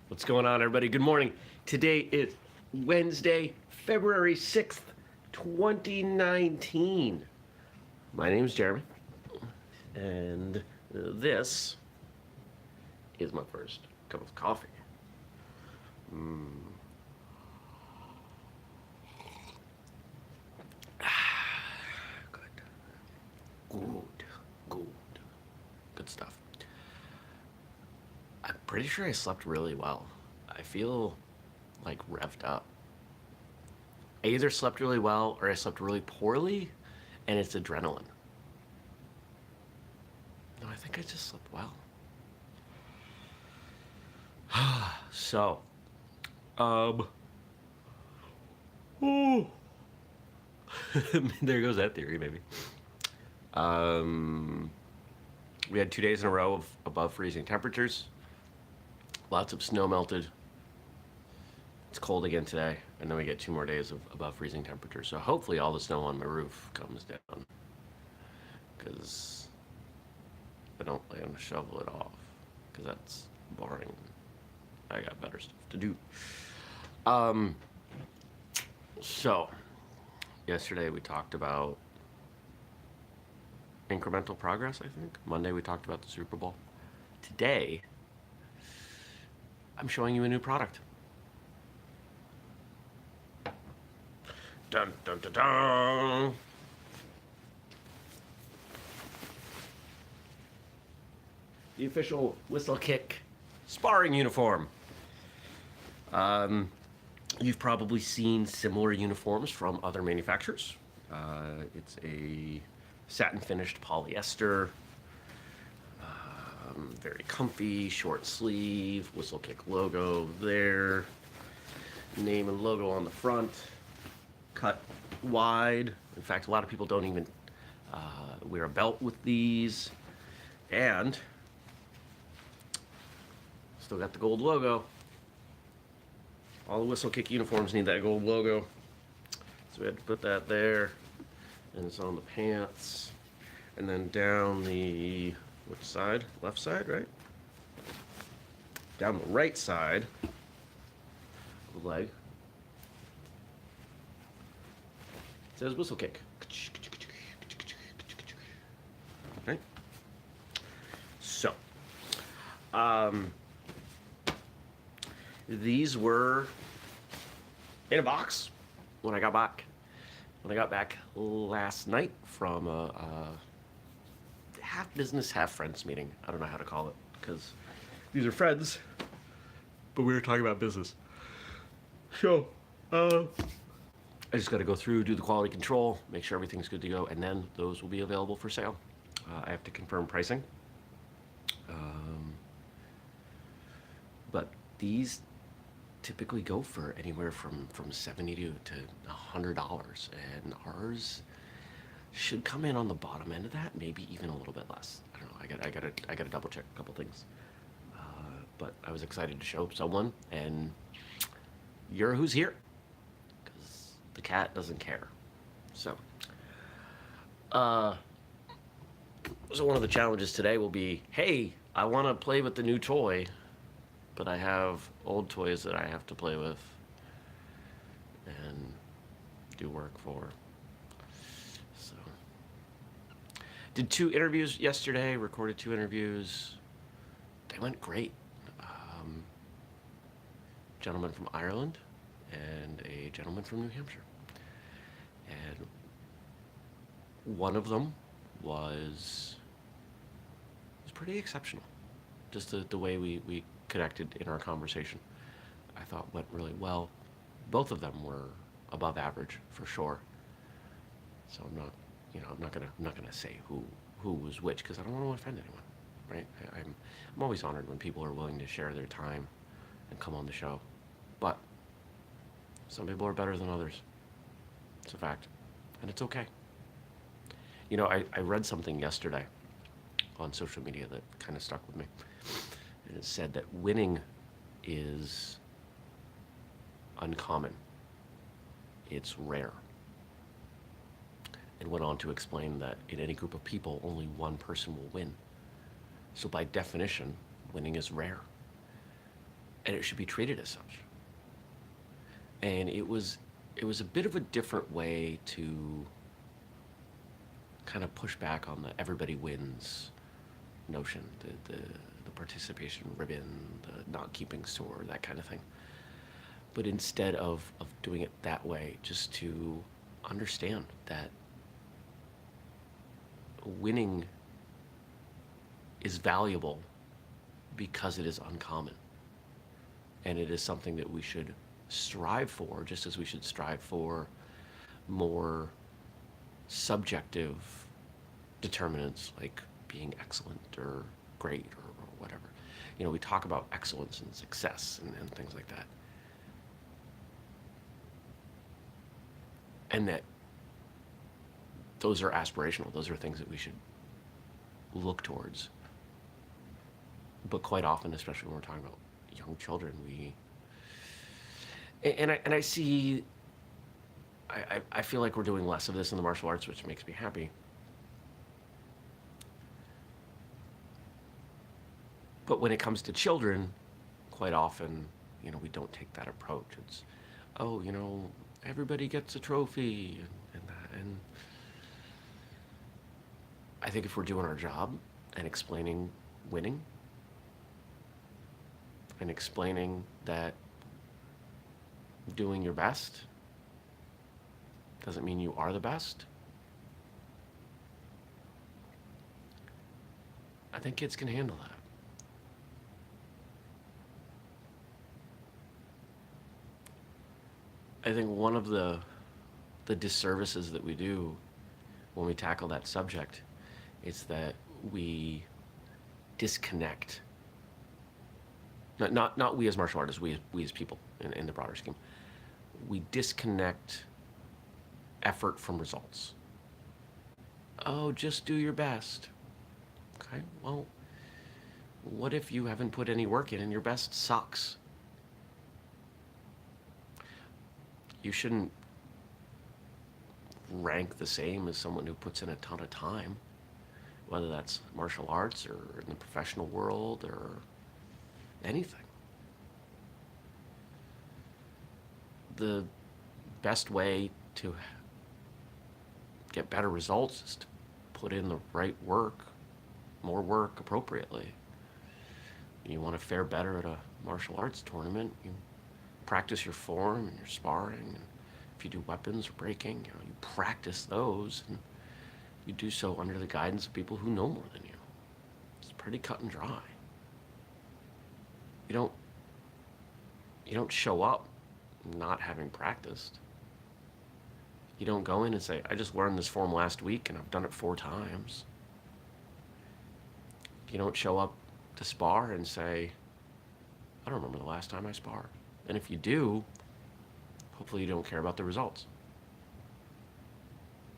What's going on, everybody? Good morning. Today is Wednesday, February 6th, 2019. My name is Jeremy, and this is my first cup of coffee. Mm. Good. Good. Good stuff. I'm pretty sure I slept really well. I feel like revved up. I either slept really well or I slept really poorly, and it's adrenaline. No, I think I just slept well. So, um, oh, there goes that theory, maybe. Um, we had 2 days in a row of above freezing temperatures. Lots of snow melted. It's cold again today, and then we get 2 more days of above freezing temperatures. So hopefully all the snow on my roof comes down, because I don't plan to shovel it off, because that's boring. I got better stuff to do. So yesterday we talked about incremental progress, I think. Monday we talked about the Super Bowl. Today, I'm showing you a new product. Dun dun dun dun. The official whistlekick sparring uniform. You've probably seen similar uniforms from other manufacturers. It's a satin finished polyester, very comfy, short sleeve, whistlekick logo there, name and logo on the front, cut wide. In fact, a lot of people don't even wear a belt with these, and still got the gold logo. All the whistlekick uniforms need that gold logo, so we had to put that there, and it's on the pants, and then down the which side? Left side, right? Down the right side of the leg, it says whistlekick. Right? So, these were in a box when I got back. When I got back last night from a half business, half friends meeting. I don't know how to call it, because these are friends, but we were talking about business. So, I just got to go through, do the quality control, make sure everything's good to go, and then those will be available for sale. I have to confirm pricing. But these typically go for anywhere from $70 to $100, and ours should come in on the bottom end of that, maybe even a little bit less. I don't know. I gotta double check a couple things. But I was excited to show someone, and you're who's here, because the cat doesn't care. So one of the challenges today will be, hey, I want to play with the new toy, but I have old toys that I have to play with and do work for. So, did 2 interviews yesterday, recorded 2 interviews. They went great. Gentleman from Ireland and a gentleman from New Hampshire. And one of them was pretty exceptional. Just the way we connected in our conversation, I thought went really well. Both of them were above average for sure. So I'm not gonna say who was which, because I don't want to offend anyone, right? I'm always honored when people are willing to share their time and come on the show, but some people are better than others. It's a fact, and it's okay. I read something yesterday on social media that kind of stuck with me. And it said that winning is uncommon. It's rare. And went on to explain that in any group of people, only one person will win. So by definition, winning is rare. and it should be treated as such. And it was a bit of a different way to kind of push back on the everybody wins notion, the participation ribbon, the not keeping score, that kind of thing. But instead of doing it that way, just to understand that winning is valuable because it is uncommon. And it is something that we should strive for, just as we should strive for more subjective determinants like being excellent or great or whatever. We talk about excellence and success and things like that. And that those are aspirational. Those are things that we should look towards. But quite often, especially when we're talking about young children, I see, I feel like we're doing less of this in the martial arts, which makes me happy. But when it comes to children, quite often, we don't take that approach. It's, oh, everybody gets a trophy and that. And I think if we're doing our job and explaining winning and explaining that doing your best doesn't mean you are the best, I think kids can handle that. I think one of the disservices that we do when we tackle that subject is that we disconnect. Not we as martial artists, we as people in the broader scheme. We disconnect effort from results. Oh, just do your best. Okay, well, what if you haven't put any work in and your best sucks? You shouldn't rank the same as someone who puts in a ton of time, whether that's martial arts or in the professional world or anything. The best way to get better results is to put in the right work, more work appropriately. You want to fare better at a martial arts tournament, you practice your form and your sparring. And if you do weapons or breaking, you practice those, and you do so under the guidance of people who know more than you. It's pretty cut and dry. You don't show up not having practiced. You don't go in and say, I just learned this form last week and I've done it 4 times. You don't show up to spar and say, I don't remember the last time I sparred. And if you do, hopefully you don't care about the results.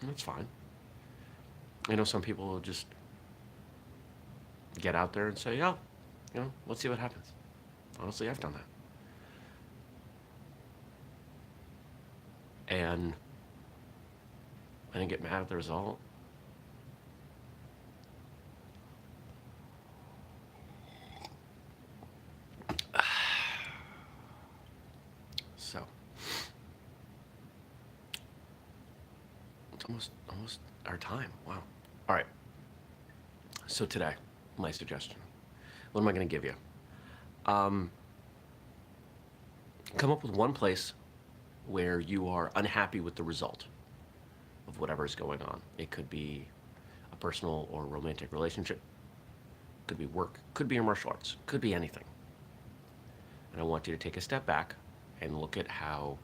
And that's fine. I know some people will just get out there and say, oh, let's see what happens. Honestly, I've done that. And I didn't get mad at the result. So, it's almost our time. Wow. All right. So today, my suggestion. What am I going to give you? Come up with one place where you are unhappy with the result of whatever is going on. It could be a personal or romantic relationship. Could be work. Could be your martial arts. Could be anything. And I want you to take a step back and look at how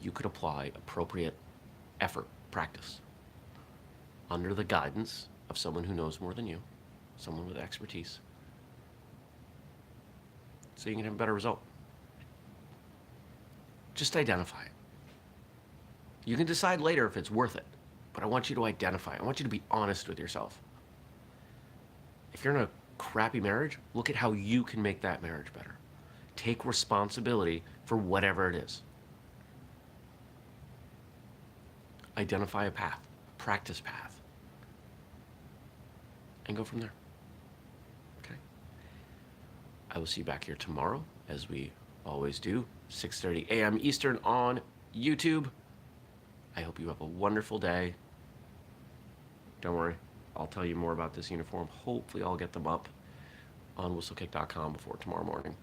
you could apply appropriate effort, practice, under the guidance of someone who knows more than you, someone with expertise, so you can have a better result. Just identify it. You can decide later if it's worth it, but I want you to identify it. I want you to be honest with yourself. If you're in a crappy marriage, look at how you can make that marriage better. Take responsibility for whatever it is. Identify a path, practice path, and go from there. Okay? I will see you back here tomorrow as we always do, 6:30 a.m. Eastern on YouTube. I hope you have a wonderful day. Don't worry, I'll tell you more about this uniform. Hopefully I'll get them up on whistlekick.com before tomorrow morning.